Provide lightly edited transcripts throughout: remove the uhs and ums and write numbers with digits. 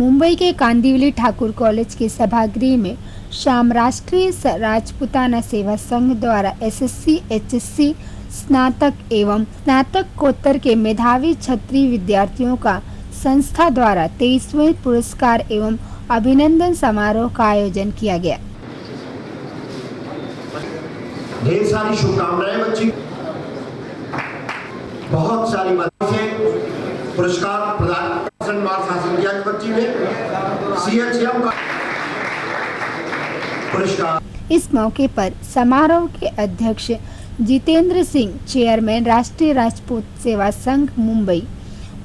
मुंबई के कांदिवली ठाकुर कॉलेज के सभागृह में शाम राष्ट्रीय राजपूताना सेवा संघ द्वारा एसएससी, एचएससी, स्नातक एवं स्नातकोत्तर के मेधावी क्षत्रिय विद्यार्थियों का संस्था द्वारा 23वें पुरस्कार एवं अभिनंदन समारोह का आयोजन किया गया। ढेर सारी शुभकामनाएं बच्ची, बहुत सारी बच्चों से पुरस्कार प्रदान मार्क्स हासिल किया बच्ची ने सीएचएम का पुरस्कार। इस मौके पर समारोह के अध्यक्ष जितेंद्र सिंह, चेयरमैन राष्ट्रीय राजपूत सेवा संघ मुंबई,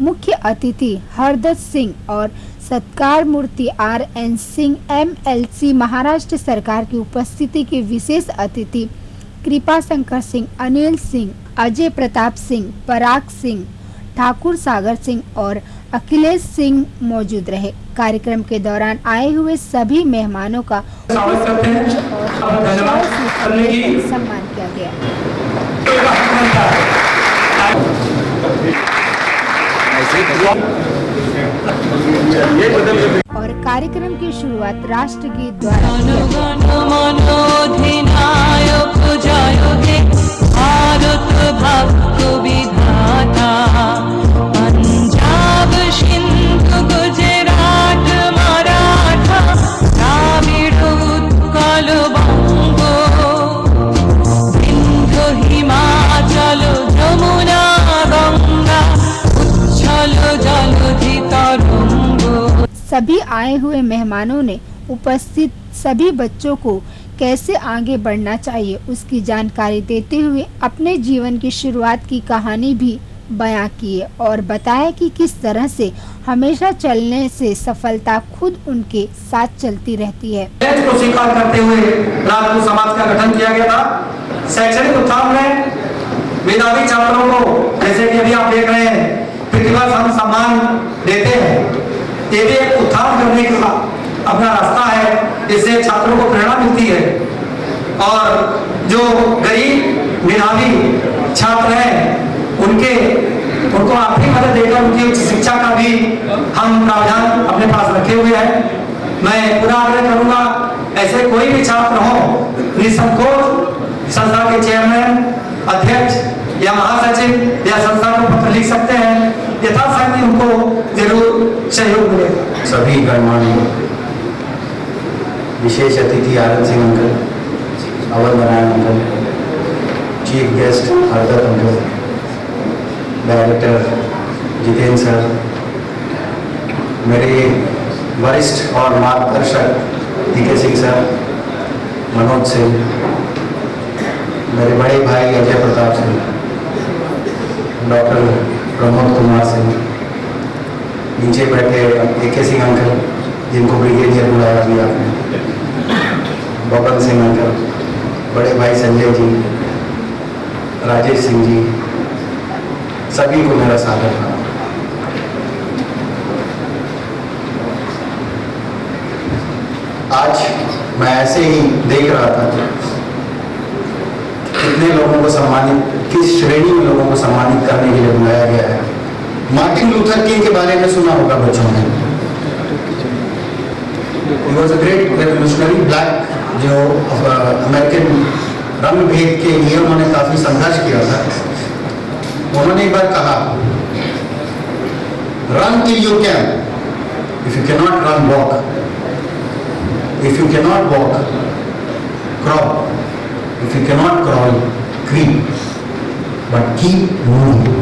मुख्य अतिथि हरदत्त सिंह और सत्कार मूर्ति RN सिंह MLC महाराष्ट्र सरकार की उपस्थिति के विशेष अतिथि कृपा शंकर सिंह, अनिल सिंह, अजय प्रताप सिंह, पराग सिंह, ठाकुर सागर सिंह और अखिलेश सिंह मौजूद रहे। कार्यक्रम के दौरान आए हुए सभी मेहमानों का सम्मान किया गया और कार्यक्रम की शुरुआत राष्ट्रगीत द्वारा पंजाब, सिंधु, गुजरात, मराठा, द्राविड़, उत्कल, बंगो, सिंधु, हिमाचल, जमुना, गंगा, उच्छल जलधि तरंगो। सभी आए हुए मेहमानों ने उपस्थित सभी बच्चों को कैसे आगे बढ़ना चाहिए उसकी जानकारी देते हुए अपने जीवन की शुरुआत की कहानी भी बयां की और बताया कि किस तरह से हमेशा चलने से सफलता खुद उनके साथ चलती रहती है। को स्वीकार करते हुए राजपूत समाज का गठन किया गया था। शैक्षणिक उत्थान में मेधावी छात्रों को, जैसे कि अभी आप देख रहे हैं, प्रतिभा सम्मान देते हैं। ये भी एक उत्थान करने का अपना रास्ता है, इससे छात्रों को प्रेरणा मिलती है और जो गरीब मेधावी छात्र हैं उनको आर्थिक मदद देकर उनकी उच्च शिक्षा का भी हम प्रावधान अपने पास रखे हुए हैं। मैं पूरा आग्रह करूंगा, ऐसे कोई भी छात्र हो, निसंकोच संस्था के चेयरमैन, अध्यक्ष या महासचिव या संस्था को पत्र लिख सकते हैं। यथाशक्ति उनको जरूर सहयोग मिलेगा। सभी गणमान्य विशेष अतिथि RN Singh uncle, Awadh Narayan uncle, chief guest Hardatt uncle, director Jitendra sir, मेरे वरिष्ठ और मार्गदर्शक DK सिंह सर, मनोज सिंह, मेरे बड़े भाई अजय प्रताप सिंह, डॉक्टर प्रमोद कुमार सिंह, नीचे बैठे DK सिंह अंकल जिनको ब्रिगेडियर बुलाया भी आपने, बबन सिंह अंकल, बड़े भाई संजय जी, राजेश सिंह जी, सभी को मेरा सादर था। आज मैं ऐसे ही देख रहा था कितने लोगों को सम्मानित, किस श्रेणी में लोगों को सम्मानित करने के लिए बुलाया गया है। मार्टिन लूथर किंग के बारे में सुना होगा बच्चों ने। He was a great revolutionary black, जो अमेरिकन रंग भेद के लिए उन्होंने काफी संघर्ष किया था। उन्होंने एक बार कहा, run till you can, if you cannot run, walk, if you cannot walk, crawl, if you cannot crawl, creep, but keep moving।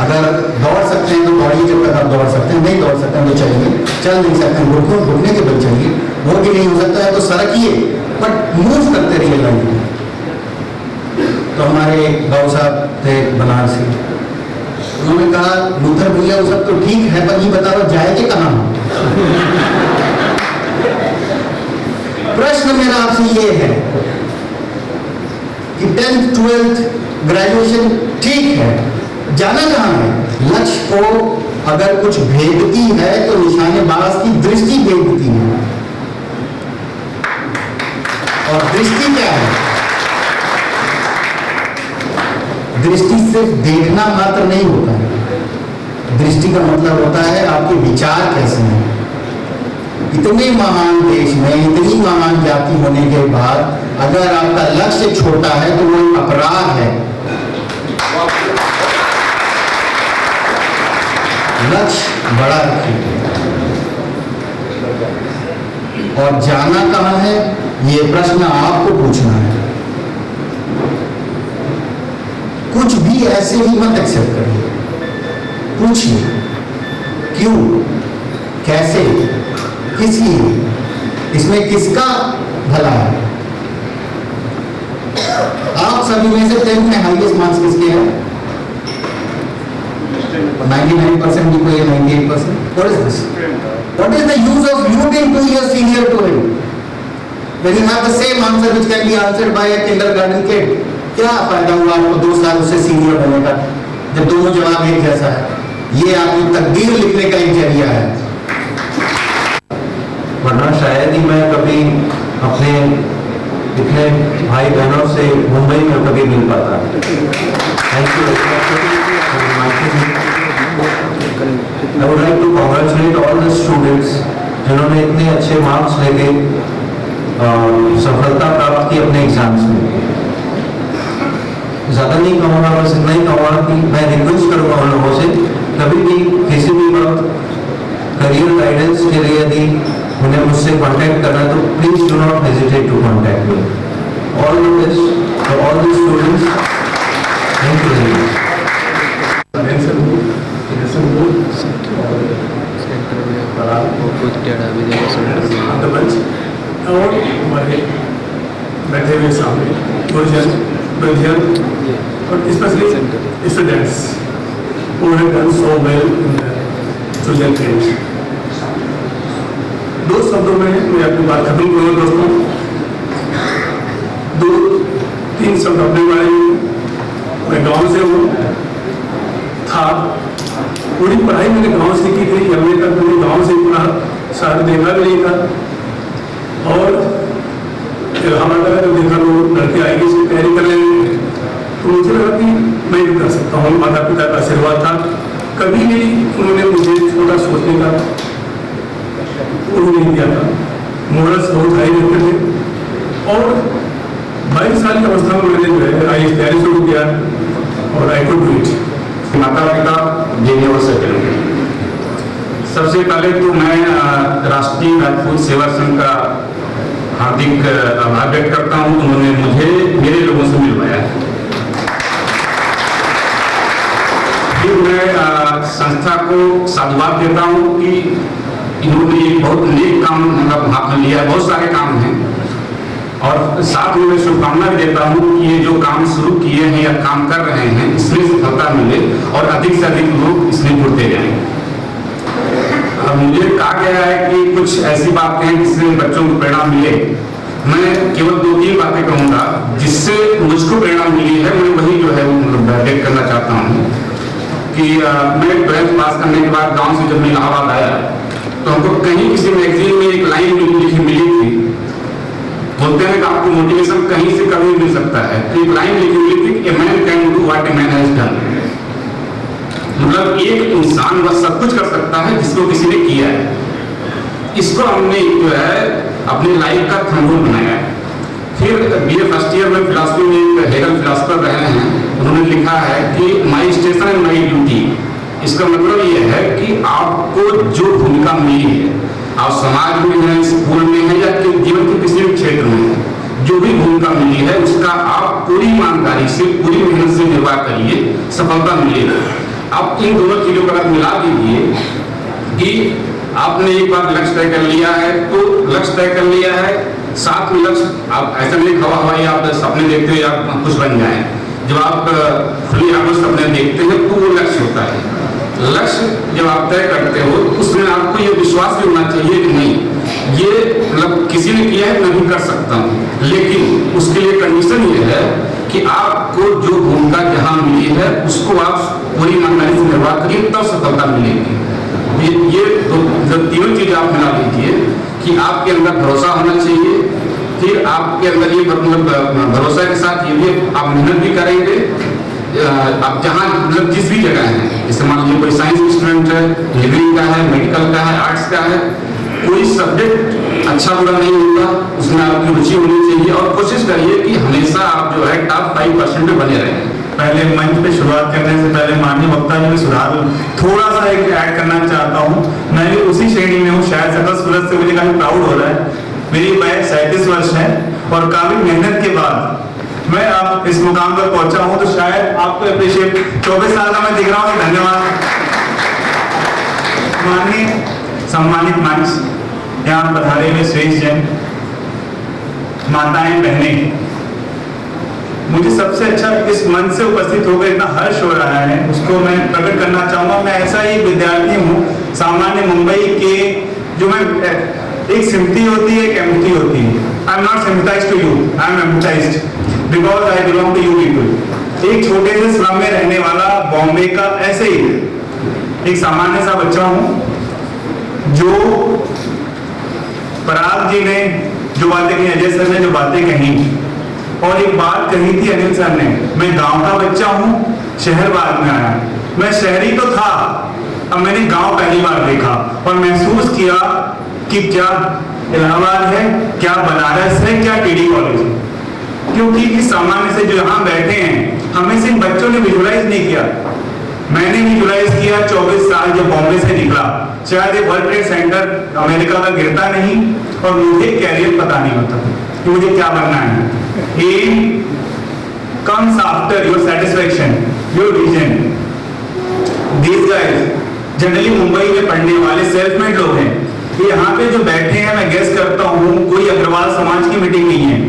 अगर दौड़ सकते हैं तो दौड़िए जब तक आप दौड़ सकते हैं, नहीं दौड़ सकते हैं तो चलिए, चल नहीं सकते हैं घुटने के बल चलिए, वो भी नहीं हो सकता है तो सरकिए, बट मूव करते रहिए लाइन में। तो हमारे गाँव साहब थे बनारसी, उन्होंने कहा लूथर भैया वो सब तो ठीक है, पर ये बताओ जाएंगे कहाँ? प्रश्न मेरा आपसे ये है कि 10th 12th ग्रेजुएशन ठीक है, जाना कहाँ है? लक्ष्य को अगर कुछ भेदती है तो निशानेबाज की दृष्टि भेदती है, और दृष्टि क्या है? दृष्टि सिर्फ देखना मात्र नहीं होता है, दृष्टि का मतलब होता है आपके विचार कैसे हैं। इतने महान देश में इतनी महान जाति होने के बाद अगर आपका लक्ष्य छोटा है तो वो एक अपराध है। लक्ष्य बड़ा रखिए। और जाना कहाँ है ये प्रश्न आपको पूछना है। कुछ भी ऐसे ही मत एक्सेप्ट करिए, पूछिए क्यों, कैसे, किस लिए, इसमें किसका भला है। आप सभी में से 10 में हाईएस्ट मार्क्स किसके हैं? 99% की कोई 98%? What is this? What is the use of you being 2 years senior to him when you have the same answer which can be answered by a kindergarten kid? क्या फायदा हुआ आपको 2 साल उससे सीनियर बनने का जब दोनों जवाब एक जैसा है। ये आपकी तकदीर लिखने का एक जरिया है। वरना शायद ही मैं कभी अपने इतने भाई बहनों से मुंबई में कभी मिल पाता। Thank you. I would like to congratulate all the students जिन्होंने इतने अच्छे मार्क्स लेके सफलता प्राप्त की अपने एग्जाम्स में। ज़्यादा नहीं कहूँगा, बस इतना ही कहूँगा कि मैं रिक्वेस्ट करूँगा उन लोगों से कभी भी किसी भी वक्त करियर गाइडेंस के लिए यदि उन्हें मुझसे कांटेक्ट करना है तो please do not hesitate to contact me. All the best for all the students. Thank you very much. और हमारे बैठे हुए सामने गुरुजन और specially students who have done so well in the children games। 2 शब्दों में मैं अपनी बात खत्म करूँगा दोस्तों। 2-3 शब्द अपने बारे में। मैं गांव से हूँ था, पूरी पढ़ाई मैंने गांव से की थी। अभी तक मैंने गांव से पूरा शहर देखा भी नहीं था। और हमारा जब देखा तो लड़के आएगी इसकी तैयारी कर लेंगे तो मुझे लगा कि मैं भी कर सकता हूँ। माता पिता का आशीर्वाद था। कभी भी उन्होंने मुझे छोटा सोचने का वो नहीं दिया था। मोरल्स बहुत हाई रहते थे। और 22 साल की अवस्था में मैंने जो है आई तैयारी शुरू किया और आई कुड डू इट। माता पिता यूनिवर्सिटी। सबसे पहले तो मैं राष्ट्रीय राजपूत सेवा संघ का हार्दिक आभार व्यक्त करता हूं। उन्होंने मुझे मेरे लोगों से मिलवाया है। फिर मैं संस्था को साधुवाद देता हूं कि इन्होंने एक बहुत नेक काम मतलब हाथ में लिया है। बहुत सारे काम हैं और साथ में मैं शुभकामना भी देता हूं कि ये जो काम शुरू किए हैं या काम कर रहे हैं इसमें सफलता मिले और अधिक से अधिक लोग इसमें जुड़ते जाएं। मुझे कहा गया है कि कुछ ऐसी बातें हैं जिससे बच्चों को प्रेरणा मिले। मैं केवल 2-3 बातें कहूँगा जिससे मुझको प्रेरणा मिली है। मैं वही जो है व्यक्त करना चाहता हूँ कि मैं 12th पास करने के बाद गांव से जब मैं इलाहाबाद आया तो हमको कहीं किसी मैगजीन में एक लाइन लिखी मिली थी। बोलते हैं कि आपको मोटिवेशन कहीं से कभी मिल सकता है। तो एक लाइन लिखी मिली थी, a man can do what a man has done. मतलब एक इंसान वह सब कुछ कर सकता है जिसको किसी ने किया है। इसको हमने जो है अपनी लाइफ का थंबनेल बनाया है। फिर बीए फर्स्ट ईयर में फिलॉसफी में एक हेगल फिलॉसफर रहे हैं, उन्होंने लिखा है कि माई स्टेशन एंड माई ड्यूटी। इसका मतलब ये है कि आपको जो भूमिका मिली है, आप समाज में हैं, स्कूल में हैं या जीवन के किसी भी क्षेत्र में जो भी भूमिका मिली है उसका आप पूरी ईमानदारी से पूरी मेहनत से निर्वाह करिए, सफलता मिलेगी। आप इन दोनों चीजों को अगर मिला दीजिए कि आपने एक बार लक्ष्य तय कर लिया है तो लक्ष्य तय कर लिया है, साथ में लक्ष्य आप ऐसा नहीं खवा हवाई आप सपने देखते हो या कुछ बन जाए। जब आप खुली आंखों से सपने देखते हैं तो वो लक्ष्य होता है। लक्ष्य जब आप तय करते हो उसमें आपको ये विश्वास भी होना चाहिए कि नहीं ये मतलब किसी ने किया है मैं भी कर सकता हूँ। लेकिन उसके लिए कंडीशन ये है कि आपको जो भूमिका जहाँ मिली है उसको आप पूरी ईमानदारी से निर्वाह करिए, तब सफलता मिलेगी। ये तीनों चीजें आप मिला लीजिए कि आपके अंदर भरोसा होना चाहिए, फिर आपके अंदर ये मतलब भरोसा के साथ ये भी आप मेहनत भी करेंगे, अब जहाँ मतलब जिस भी जगह है, जैसे मान लीजिए कोई साइंस स्टूडेंट है, इंजीनियरिंग का है, मेडिकल का है, आर्ट्स का है, कोई सब्जेक्ट अच्छा बुरा नहीं होता, उसमें आपकी रुचि होनी चाहिए और कोशिश करिए कि हमेशा आप जो है टॉप 5% में बने रहें। पहले मंच पे शुरुआत करने से पहले माननीय वक्ता जी में सुधार थोड़ा सा एक ऐड करना चाहता हूँ। मैं भी उसी श्रेणी में हूँ, शायद 17 सूरत से मुझे काफी प्राउड हो रहा है। मेरी वय 37 वर्ष है और काफी मेहनत के बाद मैं अब इस मुकाम पर पहुंचा हूँ, तो शायद आपको अप्रिशिएट 24 साल का मैं दिख रहा हूँ। धन्यवाद। माननीय सम्मानित मंच, यहाँ पधारे हुए श्रेष्ठ जन, माताएं, बहनें, मुझे सबसे अच्छा इस मंच से उपस्थित होकर इतना हर्ष हो रहा है, उसको मैं प्रकट करना चाहूंगा। मैं ऐसा ही विद्यार्थी हूँ सामान्य मुंबई के, जो मैं एक सिंपैथी होती है, एक एम्पैथी होती है। I am not sympathised to you, I am empathised because I belong to you people. एक छोटे से स्लम में रहने वाला बॉम्बे का ऐसे ही एक सामान्य सा बच्चा हूँ, जो पराग जी ने जो बातें कही, अजय सर ने जो बातें कही, और एक बात कही थी अनिल सर ने, मैं गांव का बच्चा हूँ, शहर बाद में आया। मैं शहरी तो था, अब मैंने गांव पहली बार देखा और महसूस किया कि क्या इलाहाबाद है, क्या बनारस है, क्या टीडी कॉलेज है। क्योंकि इस सामान्य से जो यहाँ बैठे हैं, हमें सिर्फ बच्चों ने विजुलाइज नहीं किया, मैंने विजुलाइज किया 24 साल जब बॉम्बे से निकला। शायद ये वर्ल्ड ट्रेड सेंटर अमेरिका का गिरता नहीं और मुझे कैरियर पता नहीं होता कि मुझे क्या बनना है। Aim comes after your satisfaction, your vision. These guys generally Mumbai में पढ़ने वाले सेल्फ मेड लोग हैं। ये यहाँ पे जो बैठे हैं, मैं गेस करता हूँ कोई अग्रवाल समाज की मीटिंग नहीं है,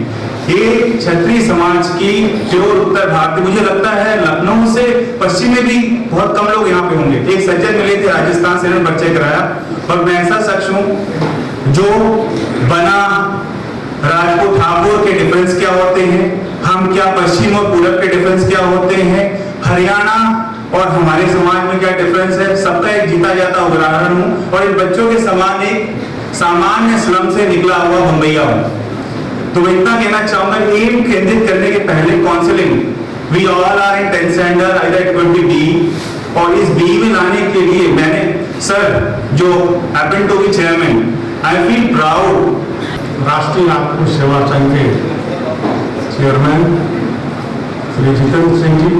ये क्षत्रिय समाज की प्योर उत्तर भारत। मुझे लगता है लखनऊ से पश्चिम में भी बहुत कम लोग यहाँ पे होंगे। एक सज्जन मिले थे राजस्थान से, परिचय कराया, और मैं ऐसा शख्स हूँ जो बना राजपूत ठाकुर के डिफरेंस क्या होते हैं, हम क्या पश्चिम और पूरब के डिफरेंस क्या होते हैं, हरियाणा और हमारे समाज में क्या डिफरेंस है, सबका एक जीता जाता उदाहरण हूँ। और इन बच्चों के समान एक सामान्य स्लम से निकला हुआ मुंबईया हूँ। तो मैं इतना कहना चाहूंगा, एम केंद्रित करने के पहले counselling, we all are in 10th standard, either it will be B, और इस बी में लाने के लिए मैंने सर जो happen to be chairman, I feel proud. Rashtriya Nagpur Seva Sangh के चेयरमैन श्री जितेंद्र सिंह जी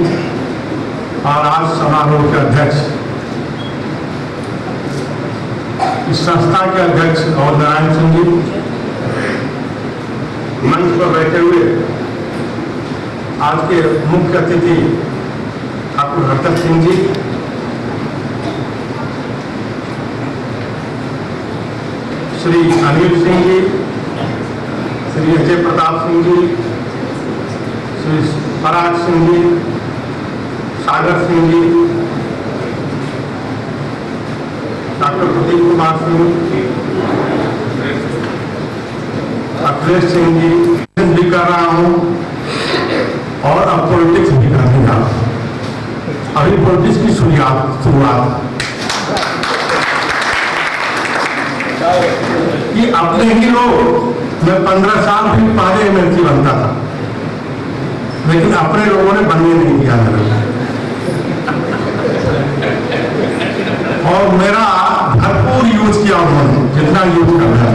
और आज समारोह के अध्यक्ष, इस संस्था के अध्यक्ष और नारायण सिंह जी, मंच पर बैठे हुए आज के मुख्य अतिथि ठाकुर हरदत्त सिंह जी, श्री अनिल सिंह जी, श्री अजय प्रताप सिंह जी, श्री पराग सिंह जी, सागर सिंह जी, डॉक्टर प्रदीप कुमार सिंह, अखिलेश सिंह जी, भी कर रहा हूँ और अब पॉलिटिक्स भी कर रहा हूँ। अभी पॉलिटिक्स की शुरुआत कि अपने ही लोग, मैं 15 साल भी पहले एमएलसी बनता था, लेकिन अपने लोगों ने बनने नहीं दिया मेरे, और मेरा भरपूर यूज किया उन्होंने, जितना यूज करना है।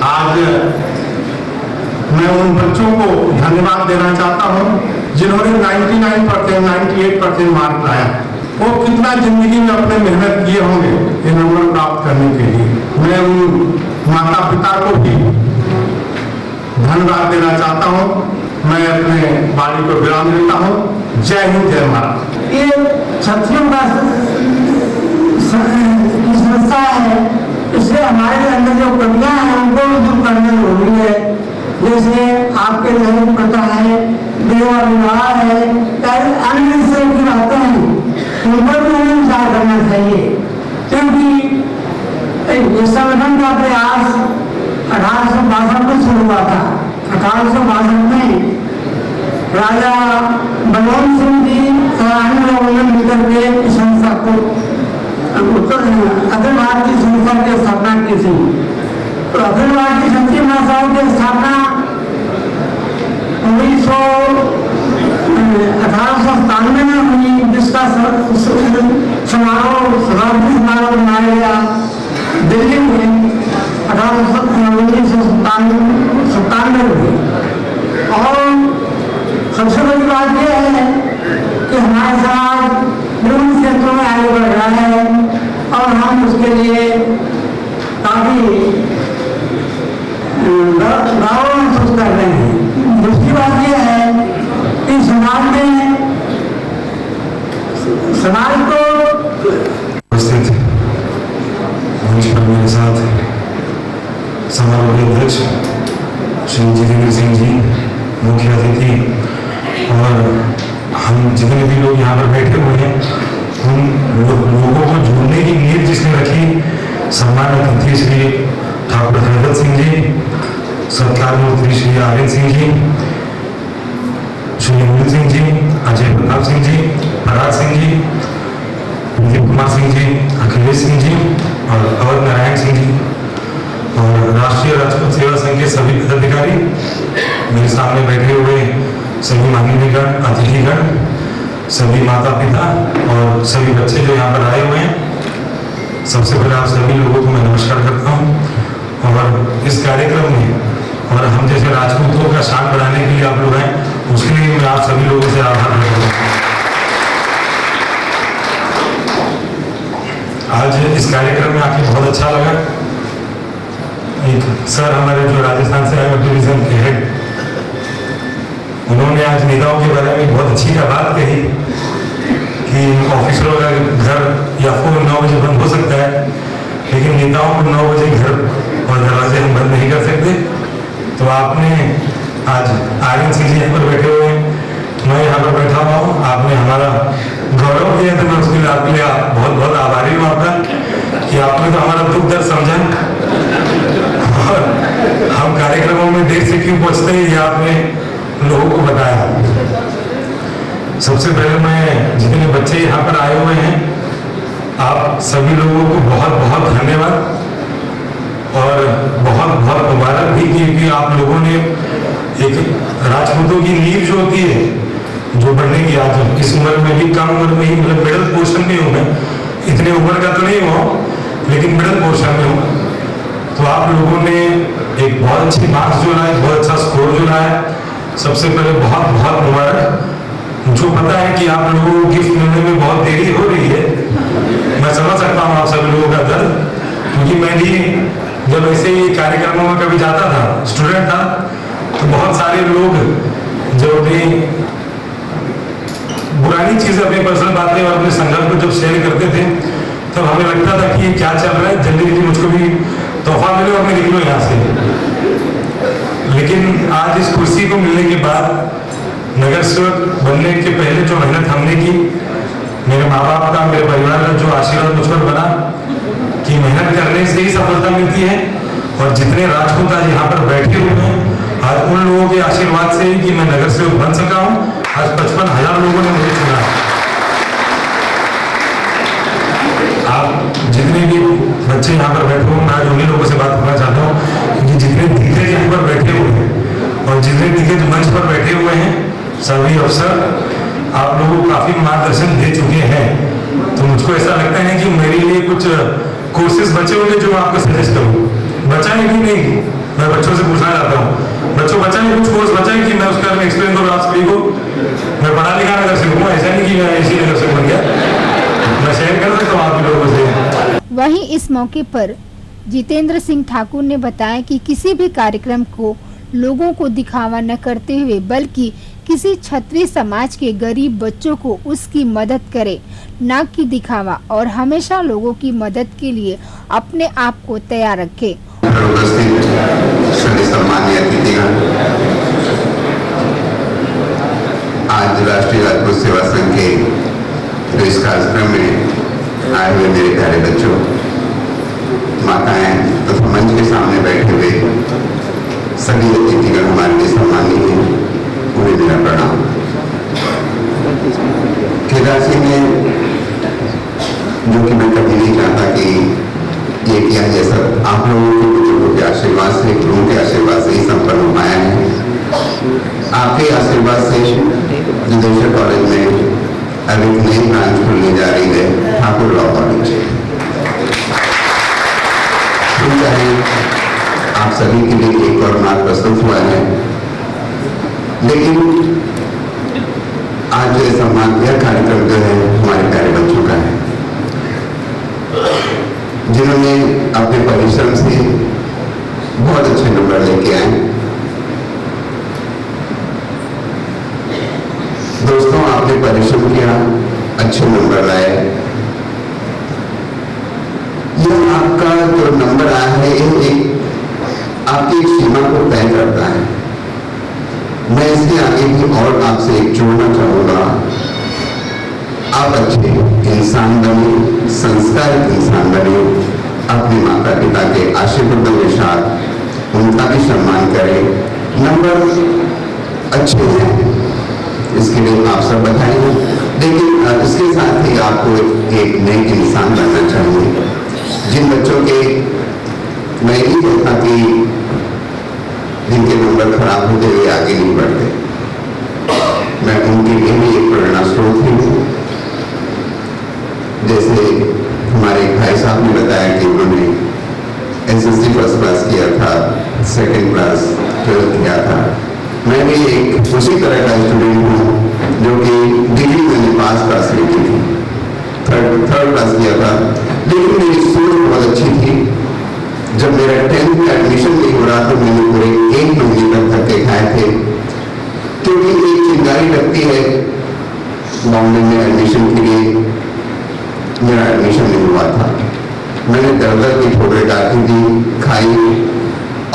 आज मैं उन बच्चों को धन्यवाद देना चाहता हूं जिन्होंने 99%, 98% मार्क लाया। वो कितना जिंदगी में अपने मेहनत किए होंगे ये नंबर प्राप्त करने के लिए। मैं उन माता पिता को भी धन्यवाद देना चाहता हूं। मैं अपने वाणी को विराम देता हूं। जय हिंद, जय भारत। ये छत्रियों का संस्था है, इसलिए हमारे अंदर जो कमियां हैं उनको भी दूर करना जरूरी है। जैसे आपके नहीं पता है, विवाह विवाह है, अन्य विषयों की बातें हैं, उन पर भी हमें विचार करना चाहिए। क्योंकि इस संगठन का प्रयास 1862 में शुरू हुआ था। 1862 में राजा बलवंत सिंह जी अन्य लोगों ने मिलकर के संस्था को अखिल भारतीय संस्था की स्थापना की थी। तो अखिल भारतीय संस्कृत महासभा की स्थापना 1918 में हुई जिसका समारोह शताब्दी समारोह मनाया गया दिल्ली में 1997 में। और सबसे बड़ी बात यह है कि हमारे समाज विभिन्न क्षेत्रों में आगे बढ़ रहा है और हम उसके लिए काफी गौरव महसूस कर रहे हैं। दूसरी बात यह है कि समाज को उपस्थित मंच पर मेरे साथ समारोह के अध्यक्ष श्री जितेंद्र सिंह जी, मुख्य अतिथि, और हम जितने भी लोग यहाँ पर बैठे हुए हैं, उन लोगों को जोड़ने की नीयत जिसने रखी, सम्मानित अतिथि श्री ठाकुर हरदत्त सिंह जी, सत्कार मूर्ति श्री आर्यन सिंह जी, श्री अनिल सिंह जी, अजय प्रताप सिंह जी, पराग सिंह जी, विजय कुमार सिंह जी, अखिलेश सिंह जी और अवध नारायण सिंह जी, और राष्ट्रीय राजपूत सेवा संघ के सभी पदाधिकारी, मेरे सामने बैठे हुए सभी माननीयगण, अतिथिगण, सभी माता पिता और सभी बच्चे जो यहाँ पर आए हुए हैं, सबसे पहले आप सभी लोगों को मैं नमस्कार करता हूँ। और इस कार्यक्रम में और हम जैसे राजपूतों का शान बढ़ाने के लिए आप लोग आए, उसके लिए मैं आप सभी लोगों से आभार व्यक्त करता हूँ। आज इस कार्यक्रम में आके बहुत अच्छा लगा। एक सर हमारे जो राजस्थान से आए डिवीजन के हेड, उन्होंने आज नेताओं के बारे में बहुत अच्छी बात कही कि ऑफिसरों का घर या फोन 9 बजे बंद हो सकता है, लेकिन नेताओं को 9 बजे घर और दरवाजे हम बंद नहीं कर सकते। तो आपने आज आर्यन सिंह जी यहाँ पर बैठे हुए हैं, मैं यहाँ पर बैठा हुआ हूँ, आपने हमारा गौरव किया, तो मैं उसके लिए आपके लिए बहुत बहुत आभारी हूँ आपका कि आपने तो हमारा दुख दर्द समझा और हम कार्यक्रमों में देर से क्यों पहुँचते हैं ये आपने लोगों को बताया। सबसे पहले मैं जितने बच्चे यहाँ पर आए हुए हैं, आप सभी लोगों को बहुत बहुत धन्यवाद और बहुत बहुत मुबारक भी कि आप लोगों ने एक राजपूतों की नींव जो होती है, जो बढ़ने की आज इस उम्र में भी, कम उम्र में ही, मतलब मिडिल पोर्शन में हूँ मैं, इतने उम्र का तो नहीं हुआ लेकिन मिडिल पोर्शन में हूँ। तो आप लोगों ने एक बहुत अच्छी मार्क्स जो लाए, बहुत अच्छा स्कोर जो लाया, सबसे पहले बहुत बहुत मुबारक। मुझको पता है कि आप लोगों को गिफ्ट मिलने में बहुत देरी हो रही है, मैं समझ सकता हूँ आप सभी लोगों का दर्द, क्योंकि मैं भी जब ऐसे ही कार्यक्रमों में कभी जाता था, स्टूडेंट था, तो बहुत सारे लोग जो अपनी पुरानी चीजें, अपनी पर्सनल बातें और अपने संघर्ष को जब शेयर करते थे, तब हमें लगता था कि ये क्या चल रहा है, जल्दी जल्दी मुझको भी तोहफा मिले और मैं निकलूँ यहाँ से। लेकिन आज इस कुर्सी को मिलने के बाद, नगर सेवक बनने के पहले जो मेहनत हमने की, मेरे माँ बाप का, मेरे परिवार का जो आशीर्वाद मुझ पर बना कि मेहनत करने से ही सफलता मिलती है, और जितने राजपूत आज यहाँ पर बैठे हुए हैं, आज उन लोगों के आशीर्वाद से ही कि मैं नगर सेवक बन सका हूँ। आज 55,000 लोगों ने मुझे चुना। आप जितने भी बच्चे यहाँ पर बैठे हुए, मैं आज उन्हीं लोगों से बात करना चाहता हूँ कि जितने दिग्गज यहाँ पर बैठे हुए हैं और जितने दिग्गज मंच पर बैठे हुए हैं, सभी अफसर आप लोगों को काफी मार्गदर्शन दे चुके हैं। तो मुझको ऐसा लगता है कि मेरे लिए कुछ कोर्सेज बचे होंगे जो मैं आपको सजेस्ट करूँ। बचा है कि नहीं, मैं बच्चों से पूछना चाहता हूँ, बच्चों बचा है कुछ कोर्स बचा है कि मैं उसका एक्सप्लेन करूँ आप सभी को। मैं पढ़ा लिखा नगर से हूँ, ऐसा नहीं कि मैं इसी नगर से बन गया, मैं शेयर कर सकता हूँ आप लोगों से। वहीं इस मौके पर जितेंद्र सिंह ठाकुर ने बताया कि किसी भी कार्यक्रम को लोगों को दिखावा न करते हुए, बल्कि किसी क्षत्रिय समाज के गरीब बच्चों को उसकी मदद करे, न कि दिखावा, और हमेशा लोगों की मदद के लिए अपने आप को तैयार रखे। सम्मानीय अतिथिगण, आज राष्ट्रीय राजपूत सेवा संघ के इस कार्यक्रम में आए हुए मेरे प्यारे बच्चों, माताएं तथा मंच के सामने बैठे हुए सभी अतिथिगण हमारे लिए सम्मानीय हैं, उन्हें मेरा प्रणाम। केदार सिंह ने, जो कि मैं कभी नहीं चाहता कि ये किया, ये सब आप लोगों के बुजुर्गों के आशीर्वाद से, गुरुओं के आशीर्वाद से ही संपन्न हो पाया है। आपके आशीर्वाद से निदेशक कॉलेज में अब एक नई ब्रांच खुलने जा रही है ठाकुर लॉ कॉलेज। हम चाहें आप सभी के लिए एक और मार्ग प्रस्तुत हुआ है, लेकिन आज जो सम्मान यह कार्यक्रम जो है हमारे प्यारे बच्चों का है, जिन्होंने अपने परिश्रम से बहुत अच्छे नंबर लेके आए। दोस्तों, आपने परिश्रम किया, अच्छे नंबर लाए। यह आपका जो नंबर आया है ये आपकी एक सीमा को तय करता है। मैं इसके आगे भी और आपसे एक जोड़ना चाहूंगा, आप अच्छे इंसान बने, संस्कारित इंसान बने, अपने माता पिता के आशीर्वादों के साथ उनका भी सम्मान करें। नंबर अच्छे हैं, इसके लिए आप सब बधाई, लेकिन इसके साथ ही आपको एक नए इंसान बनना चाहिए। जिन बच्चों के मैं नहीं कहता कि जिनके नंबर खराब होते हुए आगे नहीं बढ़ते, मैं उनके लिए भी एक प्रेरणा स्रोत ही हूँ। जैसे हमारे भाई साहब ने बताया कि उन्होंने एसएससी फर्स्ट क्लास किया था, सेकंड क्लास 12th किया था। मैं भी एक उसी तरह का स्टूडेंट हूँ जो कि डिग्री मैंने पास क्लास ली थी, थर्ड क्लास किया था, लेकिन मेरी सोच बहुत अच्छी थी। जब मेरा 10th में एडमिशन नहीं हो रहा तो मैंने पूरे 1 महीने तक धक्के खाए थे, क्योंकि एक चिंगारी लगती है बॉम्बे में एडमिशन के लिए। मेरा एडमिशन नहीं हुआ था, मैंने दर की ठोकरें काटी थी, खाई,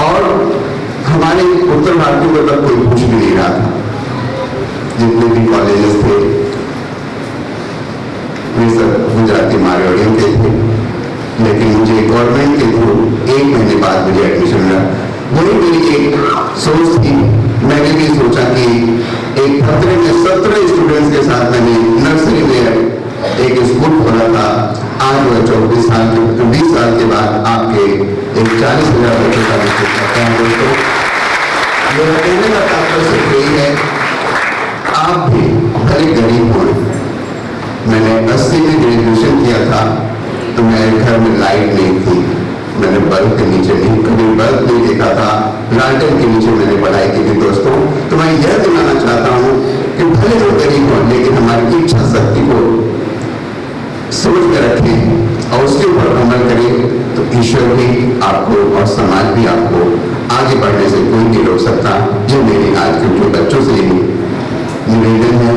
और हमारे उत्तर भारतीयों को तब कोई पूछ भी नहीं रहा था। जितने भी कॉलेजेस थे वे सब गुजराती मारवाड़ियों के थे, लेकिन मुझे गवर्नमेंट के थ्रू 1 महीने बाद मुझे एडमिशन मिला। वही मेरी एक सोच थी। मैंने भी सोचा कि एक खतरे में 17 स्टूडेंट्स के साथ मैंने नर्सरी में एक स्कूल खोला था। आज वह 20 साल के बाद आपके एक 40,000 बच्चों का विकसित करते हैं। दोस्तों, मेरा कहने का तात्पर्य सिर्फ यही है, आप भी भले गरीब हो। मैंने 80 में ग्रेजुएशन किया था तो मेरे घर में लाइट नहीं थी, मैंने बल्ब के नीचे नहीं, कभी बल्ब नहीं देखा था, लालटेन के नीचे मैंने पढ़ाई की थी। दोस्तों, तो मैं यह दिखाना चाहता हूँ कि भले लोग गरीब हो, लेकिन हमारी इच्छा शक्ति को सोच में रखें और उसके ऊपर अमल करें तो ईश्वर भी आपको और समाज भी आपको आगे बढ़ने से कोई नहीं रोक सकता। ये मेरी आज के जो बच्चों से निवेदन है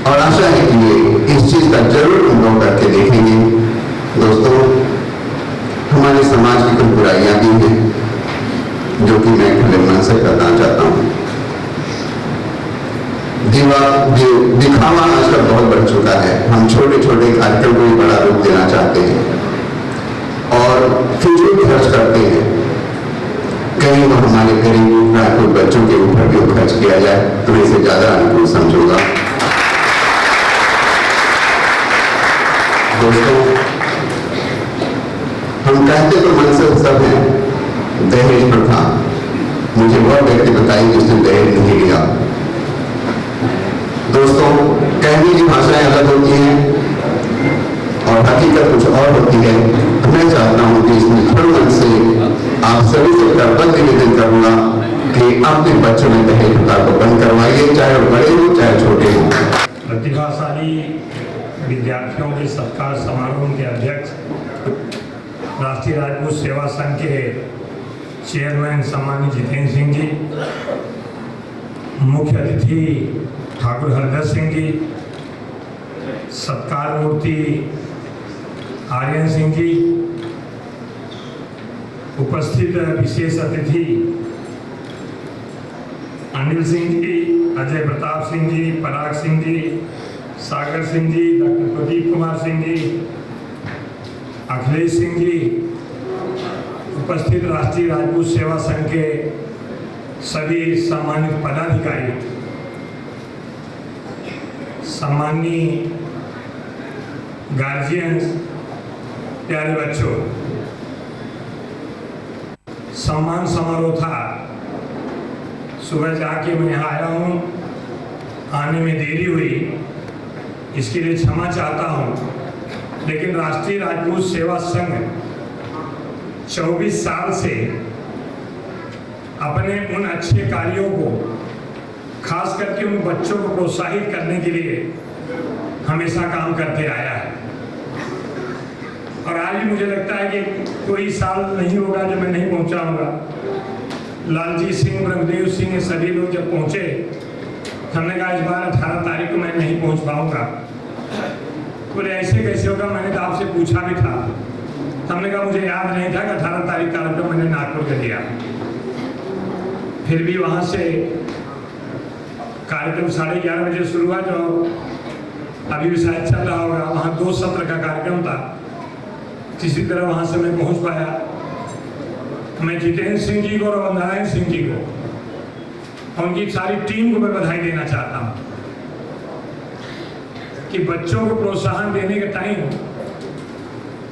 और आशा है कि ये इस चीज का जरूर अनुभव करके देखेंगे। दोस्तों, हमारे समाज की कुछ बुराइयां भी हैं जो कि मैं खुले मन से बताना चाहता हूँ। दिखावा आजकल बहुत बढ़ चुका है। हम छोटे छोटे कार्यक्रम को भी बड़ा रूप देना चाहते हैं और फिजूल खर्च करते हैं। कहीं वो हमारे गरीब रायपुर बच्चों के ऊपर भी खर्च किया जाए तो इसे ज्यादा अनुकूल समझूंगा। दोस्तों, हम कहते तो मन से सब है, दहेज प्रथा, मुझे वह व्यक्ति बताइए जिसने दहेज नहीं लिया। दोस्तों, कहने की भाषाएं अलग होती हैं और हकीकत कुछ और होती है। मैं चाहता हूं कि इसमें हर मन से आप सभी से कर्तव्य निवेदन करूंगा कि अपने बच्चों में दहेज प्रथा को बंद करवाइए, चाहे वो बड़े हो चाहे छोटे हो। प्रतिभाशाली विद्यार्थियों के सत्कार समारोह के अध्यक्ष राष्ट्रीय राजपूत सेवा संघ के चेयरमैन सम्मानित जितेंद्र सिंह जी, मुख्य अतिथि ठाकुर हरदत्त सिंह जी, सत्कार मूर्ति आर्यन सिंह जी, उपस्थित विशेष अतिथि अनिल सिंह जी, अजय प्रताप सिंह जी, पराग सिंह जी, सागर सिंह जी, डॉक्टर प्रदीप कुमार सिंह जी, अखिलेश सिंह जी, उपस्थित राष्ट्रीय राजपूत सेवा संघ के सभी सम्मानित पदाधिकारी, सम्मानीय गार्जियंस, प्यारे बच्चों, सम्मान समारोह था। सुबह जाके मैं यहाँ आया हूँ, आने में देरी हुई इसके लिए क्षमा चाहता हूँ, लेकिन राष्ट्रीय राजपूत सेवा संघ 24 साल से अपने उन अच्छे कार्यों को, खास करके उन बच्चों को प्रोत्साहित करने के लिए हमेशा काम करते आया है। और आज भी मुझे लगता है कि कोई साल नहीं होगा जब मैं नहीं पहुंचा होगा। लालजी सिंह, ब्रह्मदेव सिंह, सभी लोग जब पहुंचे, हमने कहा इस बार 18 तारीख को मैं नहीं पहुंच पाऊंगा। बोले ऐसे कैसे होगा? मैंने तो आपसे पूछा भी था। हमने कहा मुझे याद नहीं था कि 18 तारीख का मैंने नागपुर कर दिया। फिर भी वहाँ से कार्यक्रम 11:30 बजे शुरू हुआ, जो अभी भी शायद चल रहा होगा। वहाँ 2 सत्र का कार्यक्रम था। किसी तरह वहाँ से मैं पहुँच पाया। मैं जितेंद्र सिंह जी को और नारायण सिंह जी को, उनकी सारी टीम को मैं बधाई देना चाहता हूँ कि बच्चों को प्रोत्साहन देने का टाइम,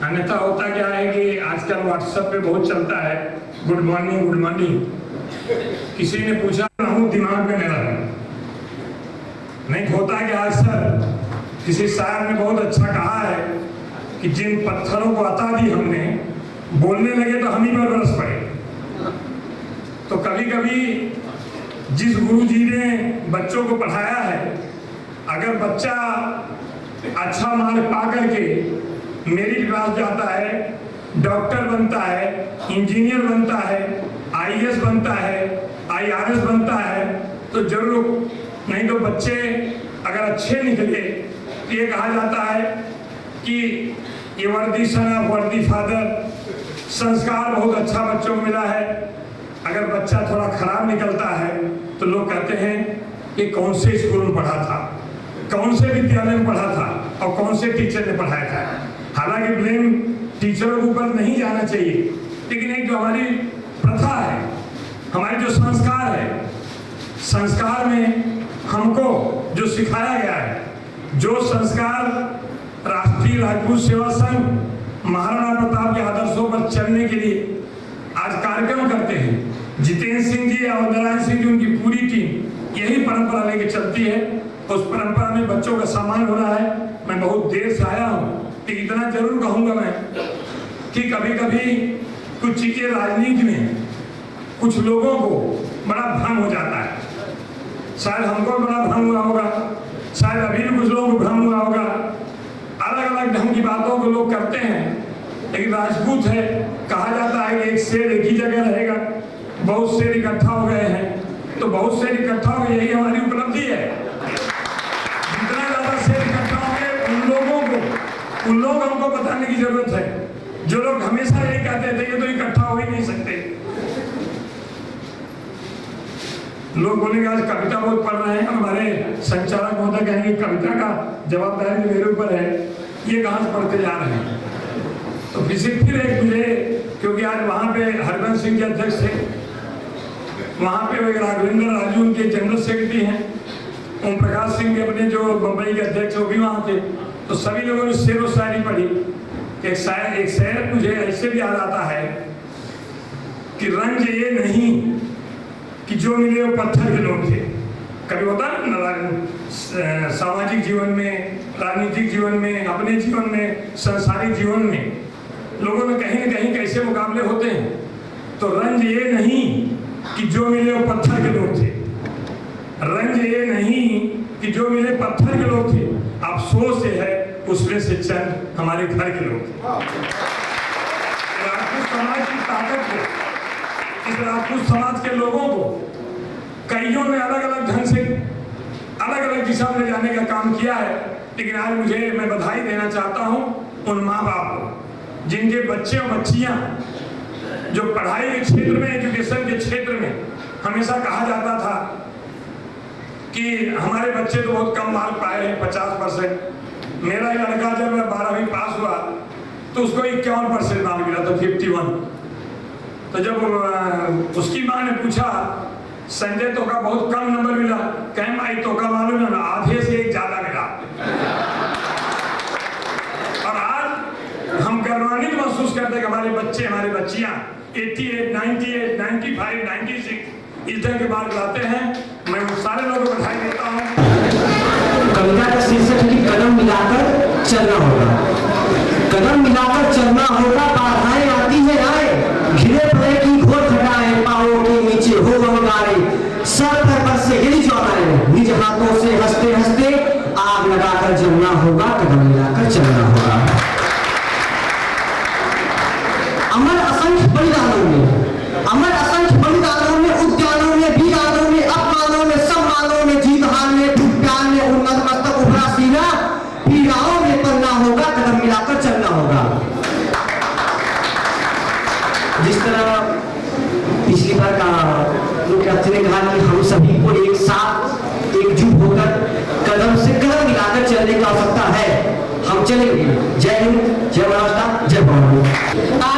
अन्यथा होता क्या है कि आजकल व्हाट्सएप पे बहुत चलता है गुड मॉर्निंग गुड मॉर्निंग। किसी ने पूछा हूँ दिमाग में न रहा। नहीं होता कि आज सर किसी शायर ने बहुत अच्छा कहा है कि जिन पत्थरों को अता दी हमने, बोलने लगे तो हम ही पर बरस पड़े। तो कभी कभी जिस गुरु जी ने बच्चों को पढ़ाया है, अगर बच्चा अच्छा मार्क पा करके मेरिट क्लास जाता है, डॉक्टर बनता है, इंजीनियर बनता है, आईएएस बनता है, आईआरएस बनता है, तो जरूर। नहीं तो बच्चे अगर अच्छे निकले तो ये कहा जाता है कि ये वर्दी सन ऑफ वर्दी फादर, संस्कार बहुत अच्छा बच्चों को मिला है। अगर बच्चा थोड़ा खराब निकलता है तो लोग कहते हैं कि कौन से स्कूल में पढ़ा था, कौन से विद्यालय में पढ़ा था और कौन से टीचर ने पढ़ाया था। हालांकि ब्लेम टीचरों के ऊपर नहीं जाना चाहिए, लेकिन एक जो हमारी प्रथा है, हमारे जो संस्कार है, संस्कार में हमको जो सिखाया गया है, जो संस्कार राष्ट्रीय राजपूत सेवा संघ महाराणा प्रताप के आदर्शों पर चलने के लिए आज कार्यक्रम करते हैं। जितेंद्र सिंह जी और नारायण सिंह जी, उनकी पूरी टीम यही परंपरा लेके चलती है। उस परंपरा में बच्चों का सम्मान हो रहा है। मैं बहुत देर से आया हूँ, तो इतना जरूर कहूँगा मैं कि कभी कभी कुछ चीजें राजनीति में कुछ लोगों को बड़ा भ्रम हो जाता है। शायद हमको बड़ा भ्रम हुआ होगा, शायद अभी भी कुछ लोगों को भ्रम हुआ होगा। अलग अलग ढंग की बातों को लोग करते हैं, लेकिन राजपूत है, कहा जाता है कि एक शेर एक ही जगह रहेगा। बहुत शेर इकट्ठा हो गए हैं, तो बहुत शेर इकट्ठा हो गए, यही हमारी उपलब्धि है। जितना ज्यादा शेर इकट्ठा होंगे उन लोग हमको बताने की जरूरत है। जो लोग हमेशा यही कहते थे ये तो इकट्ठा हो ही नहीं सकते। लोग बोलेंगे आज कविता बहुत पढ़ रहे हैं, हमारे संचालक महोदय कहेंगे कविता का जवाबदारी मेरे ऊपर है, ये कहाँ से पढ़ते जा रहे हैं। तो फिर एक मुझे, क्योंकि आज वहाँ पे हरबंस सिंह जी अध्यक्ष थे, वहाँ पे राघवेंद्र राजू उनके जनरल सेक्रेटरी हैं, ओम प्रकाश सिंह भी अपने जो बम्बई के अध्यक्ष वो भी वहाँ थे। तो सभी लोगों ने शेर व शायरी पढ़ी। एक शायर मुझे ऐसे भी याद आता है कि रंज ये नहीं कि जो मिले वो पत्थर के लोग थे। कभी होता है सामाजिक जीवन में, राजनीतिक जीवन में, अपने जीवन में, सांसारिक जीवन में लोगों में कहीं न कहीं कैसे मुकाबले होते हैं। तो रंज ये नहीं कि जो मिले वो पत्थर के लोग थे, रंज ये नहीं कि जो मिले पत्थर के लोग थे, अफसोस ये है उसमें से चंद हमारे घर के लोग थे। राजपूत समाज की ताकत को, इस राजपूत समाज के लोगों को कईयों ने अलग अलग ढंग से अलग अलग दिशा में ले जाने का काम किया है। लेकिन आज मैं बधाई देना चाहता हूं उन माँ बाप को जिनके बच्चे और बच्चियां जो पढ़ाई के क्षेत्र में, एजुकेशन के क्षेत्र में हमेशा कहा जाता था कि हमारे बच्चे तो बहुत कम मार्क पाए हैं, 50%। मेरा लड़का जब 12वीं पास हुआ तो उसको 51% मार्क मिला, तो 51। तो जब उसकी माँ ने पूछा संजय तो का बहुत कम नंबर मिला, कह माई तो का मालूम है ना, आधे से एक ज्यादा मिला। और आज हम गर्वान्वित महसूस करते हैं कि हमारे बच्चे, हमारी बच्चियां 88, 98, 95, 96 इस तरह के मार्क लाते हैं। मैं उन सारे लोगों को बधाई देता हूँ। कविता का शीर्षक है कि कदम चलना होगा, कदम मिलाकर चलना होगा। बाधाएं आती है आए, घिरे पड़े की घोर घटाए, पाँवों के नीचे हो अंगारे, सर पर बरसे गिरी ज्वालाएं, निज हाथों से हंसते हंसते आग लगाकर जलना होगा, कदम मिलाकर चलना होगा। अमर असंख्य बलिदानों में, उद्यानों में, वीरानों में, अपमानों में, सम्मानों में, जीत हार में, दुख प्यार में, उन्नत मस्तक उभरा सीना, पीड़ाओं में पलना होगा, कदम मिलाकर चलना होगा। जिस तरह पिछली बार का मुख्यमंत्री ने कहा कि हम सभी को एक साथ एकजुट होकर कदम से कदम मिलाकर चलने की आवश्यकता है, हम चलेंगे। जय हिंद, जय महाराष्ट्र, जय भारत।